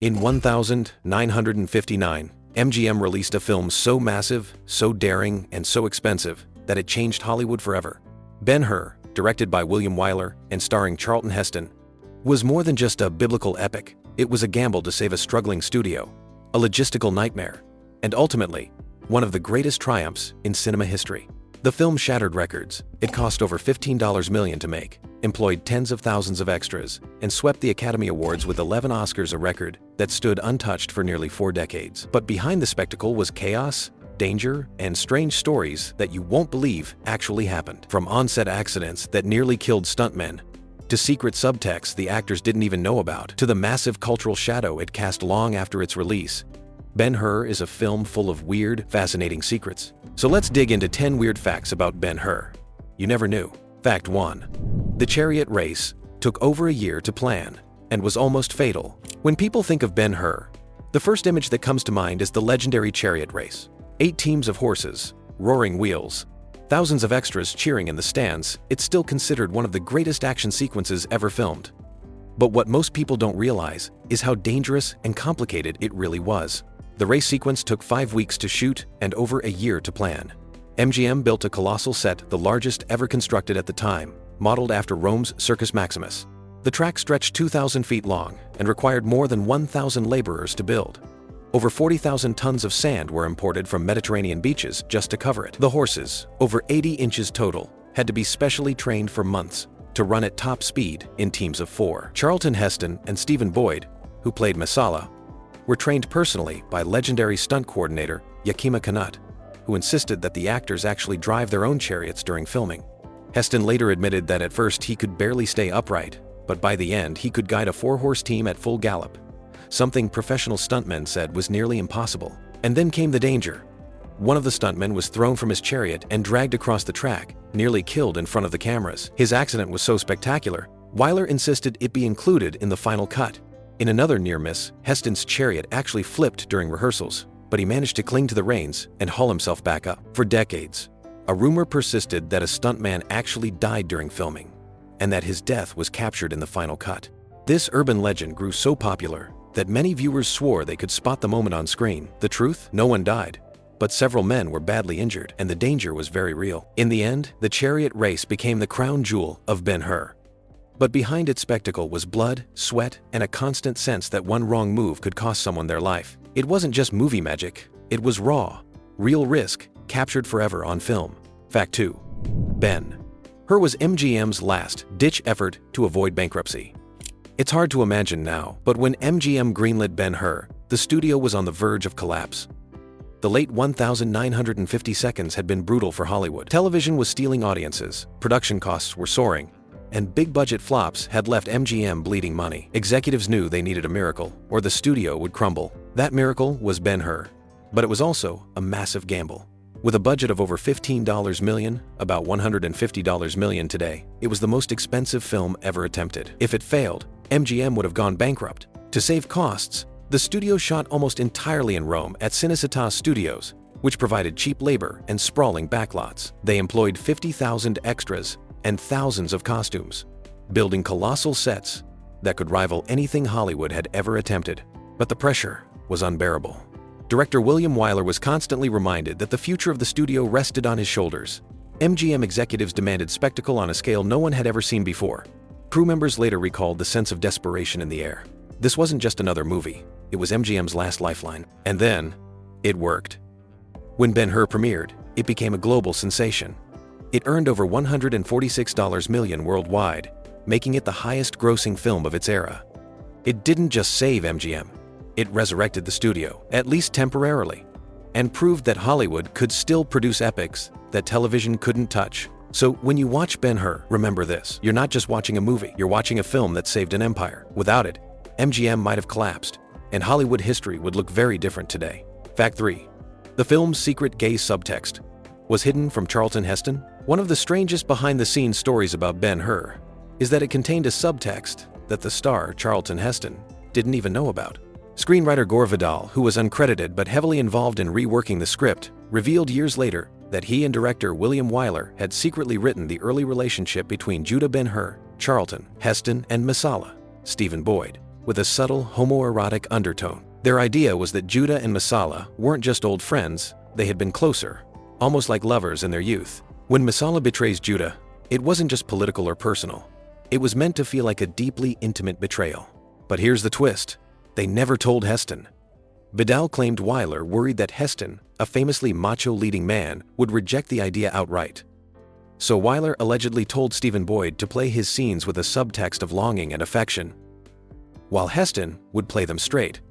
In 1959, MGM released a film so massive, so daring, and so expensive that it changed Hollywood forever. Ben-Hur, directed by William Wyler and starring Charlton Heston, was more than just a biblical epic. It was a gamble to save a struggling studio, a logistical nightmare, and ultimately, one of the greatest triumphs in cinema history. The film shattered records. It cost over $15 million to make, employed tens of thousands of extras, and swept the Academy Awards with 11 Oscars, a record that stood untouched for nearly 4 decades. But behind the spectacle was chaos, danger, and strange stories that you won't believe actually happened. From on-set accidents that nearly killed stuntmen, to secret subtexts the actors didn't even know about, to the massive cultural shadow it cast long after its release, Ben-Hur is a film full of weird, fascinating secrets. So let's dig into 10 weird facts about Ben-Hur you never knew. Fact 1. The chariot race took over a year to plan and was almost fatal. When people think of Ben-Hur, the first image that comes to mind is the legendary chariot race. 8 teams of horses, roaring wheels, thousands of extras cheering in the stands. It's still considered one of the greatest action sequences ever filmed. But what most people don't realize is how dangerous and complicated it really was. The race sequence took 5 weeks to shoot and over a year to plan. MGM built a colossal set, the largest ever constructed at the time, modeled after Rome's Circus Maximus. The track stretched 2,000 feet long and required more than 1,000 laborers to build. Over 40,000 tons of sand were imported from Mediterranean beaches just to cover it. The horses, over 80 inches total, had to be specially trained for months to run at top speed in teams of 4. Charlton Heston and Stephen Boyd, who played Masala, were trained personally by legendary stunt coordinator Yakima Kanut, who insisted that the actors actually drive their own chariots during filming. Heston later admitted that at first he could barely stay upright, but by the end he could guide a 4-horse team at full gallop, something professional stuntmen said was nearly impossible. And then came the danger. One of the stuntmen was thrown from his chariot and dragged across the track, nearly killed in front of the cameras. His accident was so spectacular, Wyler insisted it be included in the final cut. In another near miss, Heston's chariot actually flipped during rehearsals, but he managed to cling to the reins and haul himself back up. For decades, a rumor persisted that a stuntman actually died during filming, and that his death was captured in the final cut. This urban legend grew so popular that many viewers swore they could spot the moment on screen. The truth? No one died, but several men were badly injured, and the danger was very real. In the end, the chariot race became the crown jewel of Ben-Hur. But behind its spectacle was blood, sweat, and a constant sense that one wrong move could cost someone their life. It wasn't just movie magic, it was raw, real risk, captured forever on film. Fact 2. Ben-Hur was MGM's last-ditch effort to avoid bankruptcy. It's hard to imagine now, but when MGM greenlit Ben-Hur, the studio was on the verge of collapse. The late 1950 seconds had been brutal for Hollywood. Television was stealing audiences, production costs were soaring, and big-budget flops had left MGM bleeding money. Executives knew they needed a miracle, or the studio would crumble. That miracle was Ben-Hur, but it was also a massive gamble. With a budget of over $15 million, about $150 million today, it was the most expensive film ever attempted. If it failed, MGM would have gone bankrupt. To save costs, the studio shot almost entirely in Rome at Cinecittà Studios, which provided cheap labor and sprawling backlots. They employed 50,000 extras and thousands of costumes, building colossal sets that could rival anything Hollywood had ever attempted. But the pressure was unbearable. Director William Wyler was constantly reminded that the future of the studio rested on his shoulders. MGM executives demanded spectacle on a scale no one had ever seen before. Crew members later recalled the sense of desperation in the air. This wasn't just another movie, it was MGM's last lifeline. And then, it worked. When Ben-Hur premiered, it became a global sensation. It earned over $146 million worldwide, making it the highest-grossing film of its era. It didn't just save MGM, it resurrected the studio, at least temporarily, and proved that Hollywood could still produce epics that television couldn't touch. So when you watch Ben-Hur, remember this: you're not just watching a movie, you're watching a film that saved an empire. Without it, MGM might have collapsed, and Hollywood history would look very different today. Fact 3. The film's secret gay subtext was hidden from Charlton Heston. One of the strangest behind-the-scenes stories about Ben-Hur is that it contained a subtext that the star, Charlton Heston, didn't even know about. Screenwriter Gore Vidal, who was uncredited but heavily involved in reworking the script, revealed years later that he and director William Wyler had secretly written the early relationship between Judah Ben-Hur, Charlton Heston, and Masala, Stephen Boyd. with a subtle homoerotic undertone. Their idea was that Judah and Masala weren't just old friends, they had been closer, almost like lovers in their youth. When Masala betrays Judah, it wasn't just political or personal. It was meant to feel like a deeply intimate betrayal. But here's the twist. They never told Heston. Vidal claimed Wyler worried that Heston, a famously macho leading man, would reject the idea outright. So Wyler allegedly told Stephen Boyd to play his scenes with a subtext of longing and affection, while Heston would play them straight,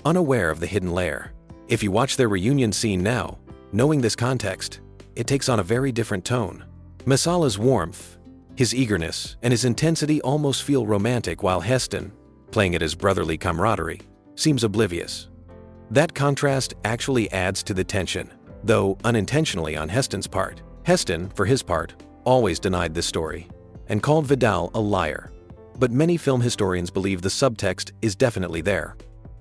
unaware of the hidden layer. If you watch their reunion scene now, knowing this context, it takes on a very different tone. Masala's warmth, his eagerness, and his intensity almost feel romantic, while Heston, playing it as brotherly camaraderie, seems oblivious. That contrast actually adds to the tension, though unintentionally on Heston's part. Heston, for his part, always denied this story and called Vidal a liar. But many film historians believe the subtext is definitely there.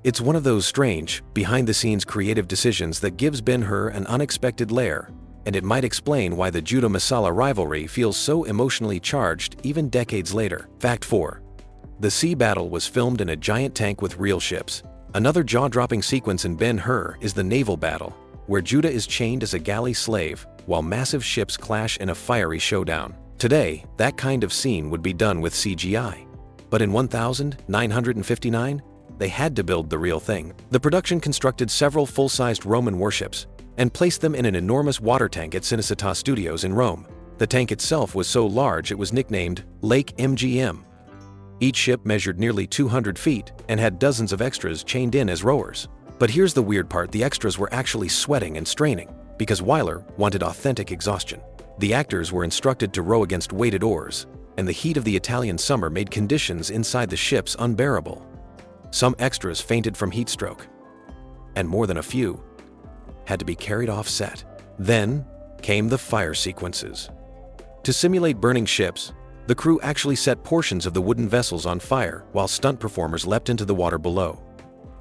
It's one of those strange, behind-the-scenes creative decisions that gives Ben-Hur an unexpected layer, and it might explain why the Judah-Masala rivalry feels so emotionally charged even decades later. Fact 4. The sea battle was filmed in a giant tank with real ships. Another jaw-dropping sequence in Ben-Hur is the naval battle, where Judah is chained as a galley slave while massive ships clash in a fiery showdown. Today, that kind of scene would be done with CGI. But in 1959, they had to build the real thing. The production constructed several full-sized Roman warships and placed them in an enormous water tank at Cinecittà Studios in Rome. The tank itself was so large it was nicknamed Lake MGM. Each ship measured nearly 200 feet and had dozens of extras chained in as rowers. But here's the weird part: the extras were actually sweating and straining because Wyler wanted authentic exhaustion. The actors were instructed to row against weighted oars, and the heat of the Italian summer made conditions inside the ships unbearable. Some extras fainted from heat stroke, and more than a few had to be carried off set. Then came the fire sequences. To simulate burning ships, the crew actually set portions of the wooden vessels on fire while stunt performers leapt into the water below.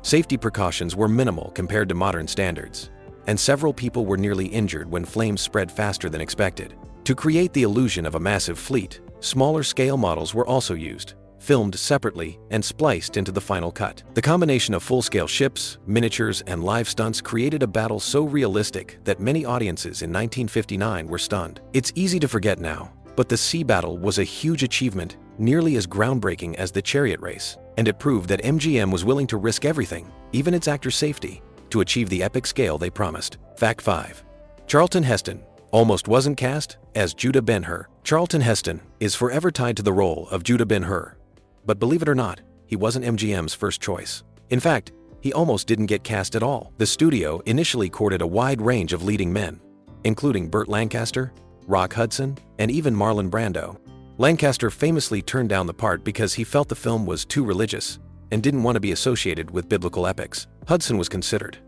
Safety precautions were minimal compared to modern standards, and several people were nearly injured when flames spread faster than expected. To create the illusion of a massive fleet, smaller scale models were also used, filmed separately and spliced into the final cut. The combination of full-scale ships, miniatures, and live stunts created a battle so realistic that many audiences in 1959 were stunned. It's easy to forget now, but the sea battle was a huge achievement, nearly as groundbreaking as the chariot race, and it proved that MGM was willing to risk everything, even its actors' safety, to achieve the epic scale they promised. Fact 5. Charlton Heston almost wasn't cast as Judah Ben-Hur. Charlton Heston is forever tied to the role of Judah Ben-Hur, but believe it or not, he wasn't MGM's first choice. In fact, he almost didn't get cast at all. The studio initially courted a wide range of leading men, including Burt Lancaster, Rock Hudson, and even Marlon Brando. Lancaster famously turned down the part because he felt the film was too religious and didn't want to be associated with biblical epics. Hudson was considered,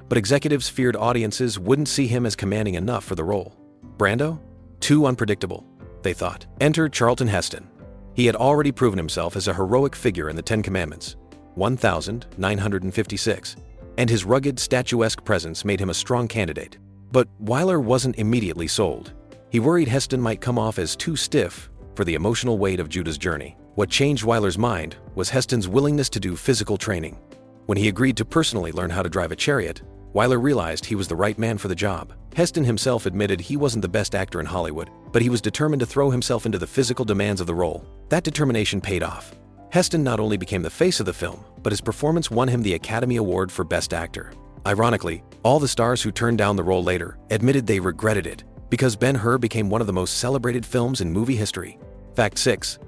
but executives feared audiences wouldn't see him as commanding enough for the role. Brando? Too unpredictable, they thought. Enter Charlton Heston. He had already proven himself as a heroic figure in the Ten Commandments, 1956, and his rugged, statuesque presence made him a strong candidate. But Wyler wasn't immediately sold. He worried Heston might come off as too stiff for the emotional weight of Judah's journey. What changed Wyler's mind was Heston's willingness to do physical training. When he agreed to personally learn how to drive a chariot, Wyler realized he was the right man for the job. Heston himself admitted he wasn't the best actor in Hollywood, but he was determined to throw himself into the physical demands of the role. That determination paid off. Heston not only became the face of the film, but his performance won him the Academy Award for Best Actor. Ironically, all the stars who turned down the role later admitted they regretted it, because Ben-Hur became one of the most celebrated films in movie history. Fact 6.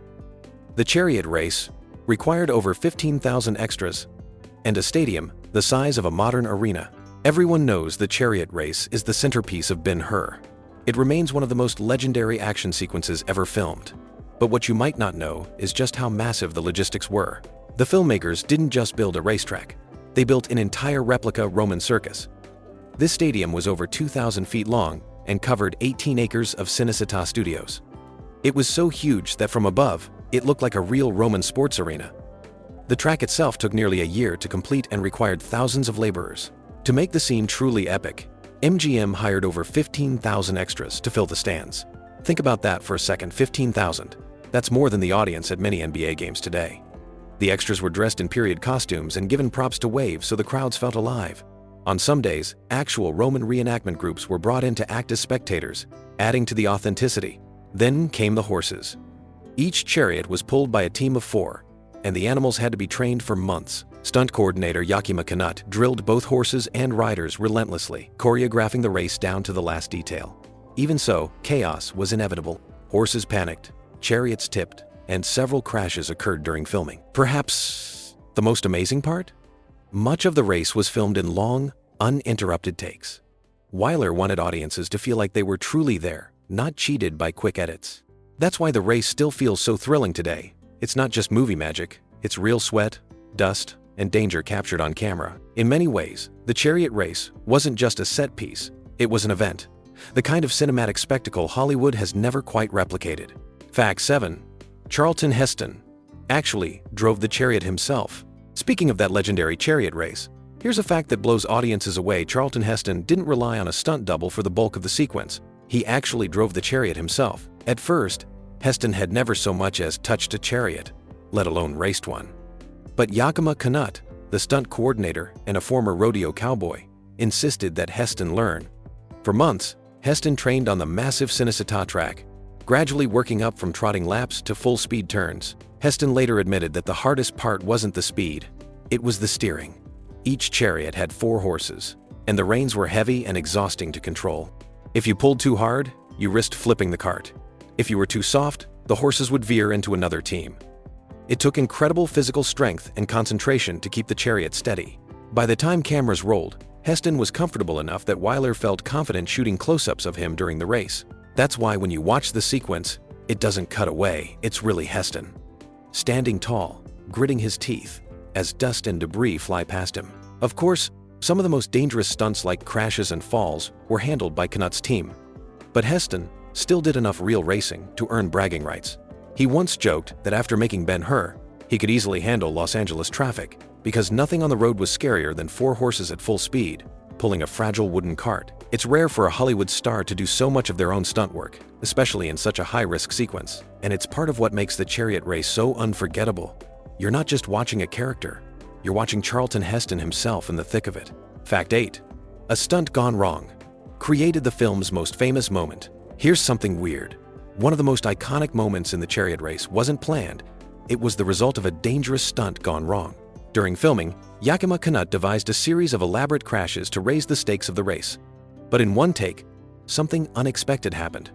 The chariot race required over 15,000 extras and a stadium the size of a modern arena. Everyone knows the chariot race is the centerpiece of Ben-Hur. It remains one of the most legendary action sequences ever filmed. But what you might not know is just how massive the logistics were. The filmmakers didn't just build a racetrack. They built an entire replica Roman circus. This stadium was over 2,000 feet long and covered 18 acres of Cinecittà Studios. It was so huge that from above, it looked like a real Roman sports arena. The track itself took nearly a year to complete and required thousands of laborers. To make the scene truly epic, MGM hired over 15,000 extras to fill the stands. Think about that for a second, 15,000. That's more than the audience at many NBA games today. The extras were dressed in period costumes and given props to wave so the crowds felt alive. On some days, actual Roman reenactment groups were brought in to act as spectators, adding to the authenticity. Then came the horses. Each chariot was pulled by a team of 4, and the animals had to be trained for months. Stunt coordinator Yakima Kanut drilled both horses and riders relentlessly, choreographing the race down to the last detail. Even so, chaos was inevitable. Horses panicked, chariots tipped, and several crashes occurred during filming. Perhaps the most amazing part? Much of the race was filmed in long, uninterrupted takes. Wyler wanted audiences to feel like they were truly there, not cheated by quick edits. That's why the race still feels so thrilling today. It's not just movie magic, it's real sweat, dust, and danger captured on camera. In many ways, the chariot race wasn't just a set piece, it was an event. The kind of cinematic spectacle Hollywood has never quite replicated. Fact 7. Charlton Heston actually drove the chariot himself. Speaking of that legendary chariot race, here's a fact that blows audiences away. Charlton Heston didn't rely on a stunt double for the bulk of the sequence. He actually drove the chariot himself. At first, Heston had never so much as touched a chariot, let alone raced one. But Yakima Kanut, the stunt coordinator and a former rodeo cowboy, insisted that Heston learn. For months, Heston trained on the massive Cinecittà track, gradually working up from trotting laps to full-speed turns. Heston later admitted that the hardest part wasn't the speed, it was the steering. Each chariot had 4 horses, and the reins were heavy and exhausting to control. If you pulled too hard, you risked flipping the cart. If you were too soft, the horses would veer into another team. It took incredible physical strength and concentration to keep the chariot steady. By the time cameras rolled, Heston was comfortable enough that Wyler felt confident shooting close-ups of him during the race. That's why when you watch the sequence, it doesn't cut away, it's really Heston. Standing tall, gritting his teeth, as dust and debris fly past him. Of course, some of the most dangerous stunts like crashes and falls were handled by Kanut's team. But Heston still did enough real racing to earn bragging rights. He once joked that after making Ben-Hur, he could easily handle Los Angeles traffic because nothing on the road was scarier than 4 horses at full speed, pulling a fragile wooden cart. It's rare for a Hollywood star to do so much of their own stunt work, especially in such a high-risk sequence, and it's part of what makes the chariot race so unforgettable. You're not just watching a character, you're watching Charlton Heston himself in the thick of it. Fact 8. A stunt gone wrong created the film's most famous moment. Here's something weird. One of the most iconic moments in the chariot race wasn't planned, it was the result of a dangerous stunt gone wrong. During filming, Yakima Kanut devised a series of elaborate crashes to raise the stakes of the race. But in one take, something unexpected happened.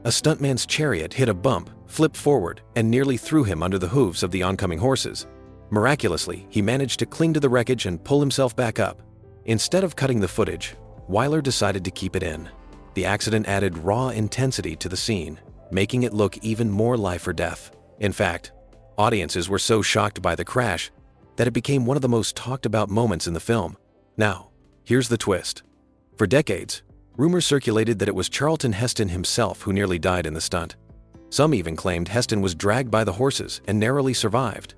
A stuntman's chariot hit a bump, flipped forward, and nearly threw him under the hooves of the oncoming horses. Miraculously, he managed to cling to the wreckage and pull himself back up. Instead of cutting the footage, Wyler decided to keep it in. The accident added raw intensity to the scene, making it look even more life or death. In fact, audiences were so shocked by the crash that it became one of the most talked about moments in the film. Now, here's the twist. For decades, rumors circulated that it was Charlton Heston himself who nearly died in the stunt. Some even claimed Heston was dragged by the horses and narrowly survived.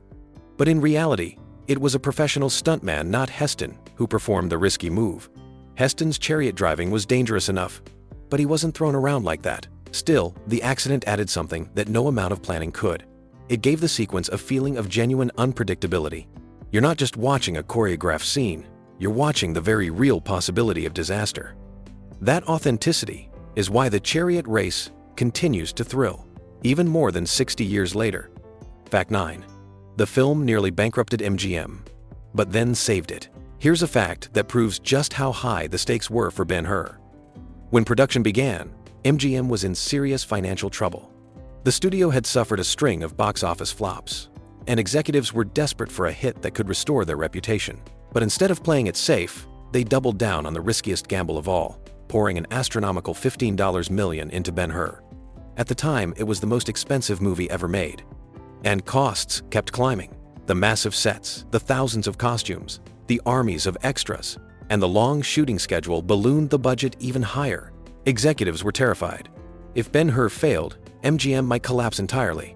But in reality, it was a professional stuntman, not Heston, who performed the risky move. Heston's chariot driving was dangerous enough, but he wasn't thrown around like that. Still, the accident added something that no amount of planning could. It gave the sequence a feeling of genuine unpredictability. You're not just watching a choreographed scene, you're watching the very real possibility of disaster. That authenticity is why the chariot race continues to thrill, even more than 60 years later. Fact 9. The film nearly bankrupted MGM, but then saved it. Here's a fact that proves just how high the stakes were for Ben-Hur. When production began, MGM was in serious financial trouble. The studio had suffered a string of box office flops, and executives were desperate for a hit that could restore their reputation. But instead of playing it safe, they doubled down on the riskiest gamble of all, pouring an astronomical $15 million into Ben-Hur. At the time, it was the most expensive movie ever made. And costs kept climbing. The massive sets, the thousands of costumes, the armies of extras, and the long shooting schedule ballooned the budget even higher. Executives were terrified. If Ben-Hur failed, MGM might collapse entirely.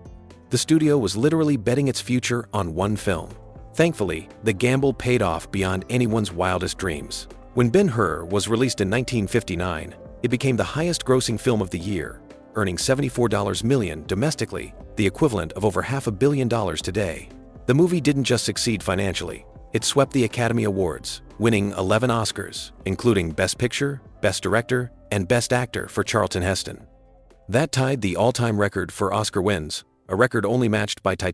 The studio was literally betting its future on one film. Thankfully, the gamble paid off beyond anyone's wildest dreams. When Ben-Hur was released in 1959, it became the highest-grossing film of the year, earning $74 million domestically, the equivalent of over $500 million today. The movie didn't just succeed financially, it swept the Academy Awards, winning 11 Oscars, including Best Picture, Best Director, and Best Actor for Charlton Heston. That tied the all-time record for Oscar wins, a record only matched by Titanic.